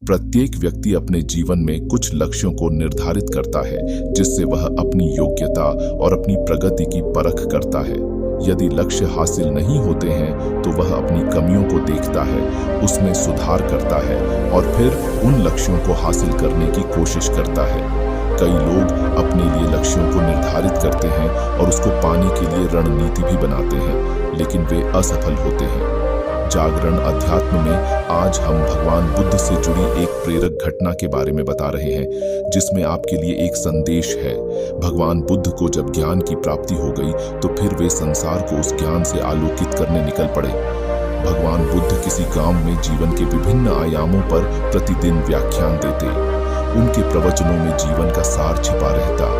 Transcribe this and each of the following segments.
प्रत्येक व्यक्ति अपने जीवन में कुछ लक्ष्यों को निर्धारित करता है, जिससे वह अपनी योग्यता और अपनी प्रगति की परख करता है। यदि लक्ष्य हासिल नहीं होते हैं तो वह अपनी कमियों को देखता है, उसमें सुधार करता है और फिर उन लक्ष्यों को हासिल करने की कोशिश करता है। कई लोग अपने लिए लक्ष्यों को निर्धारित करते हैं और उसको पाने के लिए रणनीति भी बनाते हैं, लेकिन वे असफल होते हैं। जागरण अध्यात्म में आज हम भगवान बुद्ध से जुड़ी एक प्रेरक घटना के बारे में बता रहे हैं, जिसमें आपके लिए एक संदेश है। भगवान बुद्ध को जब ज्ञान की प्राप्ति हो गई तो फिर वे संसार को उस ज्ञान से आलोकित करने निकल पड़े। भगवान बुद्ध किसी गांव में जीवन के विभिन्न आयामों पर प्रतिदिन व्याख्यान देते। उनके प्रवचनों में जीवन का सार छिपा रहता।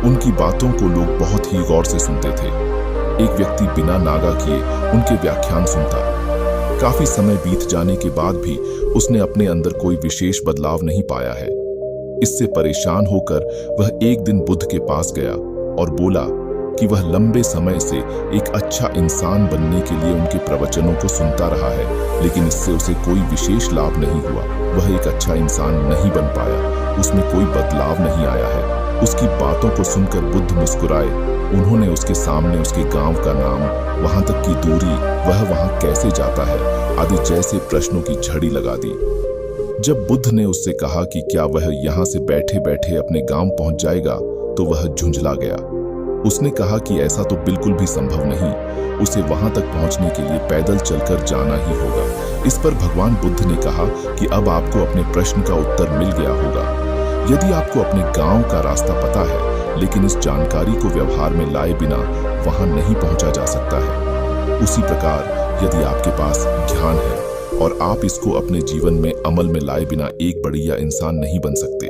उनकी बातों को लोग बहुत ही गौर से सुनते थे। एक व्यक्ति बिना नागा किए उनके व्याख्यान सुनता। काफी समय बीत जाने के बाद भी उसने अपने अंदर कोई विशेष बदलाव नहीं पाया है। इससे परेशान होकर वह एक दिन बुद्ध के पास गया और बोला कि वह लंबे समय से एक अच्छा इंसान बनने के लिए उनके प्रवचनों को सुनता रहा है, लेकिन इससे उसे कोई विशेष लाभ नहीं हुआ। वह एक अच्छा इंसान नहीं बन पाया, उसमें कोई बदलाव नहीं आया है। उसकी बातों को सुनकर बुद्ध मुस्कुराए। उन्होंने उसके सामने उसके गांव का नाम, वहां तक की दूरी, वह वहां कैसे जाता है आदि जैसे प्रश्नों की झड़ी लगा दी। जब बुद्ध ने उससे कहा कि क्या वह यहाँ से बैठे बैठे अपने गांव पहुंच जाएगा, तो वह झुंझला गया। उसने कहा कि ऐसा तो बिल्कुल भी संभव नहीं, उसे वहां तक पहुंचने के लिए पैदल चलकर जाना ही होगा। इस पर भगवान बुद्ध ने कहा कि अब आपको अपने प्रश्न का उत्तर मिल गया होगा। यदि आपको अपने गांव का रास्ता पता है, लेकिन इस जानकारी को व्यवहार में लाए बिना वहां नहीं पहुंचा जा सकता है। उसी प्रकार यदि आपके पास ज्ञान है और आप इसको अपने जीवन में अमल में लाए बिना एक बढ़िया इंसान नहीं बन सकते।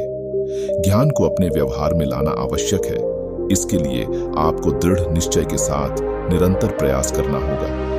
ज्ञान को अपने व्यवहार में लाना आवश्यक है। इसके लिए आपको दृढ़ निश्चय के साथ निरंतर प्रयास करना होगा।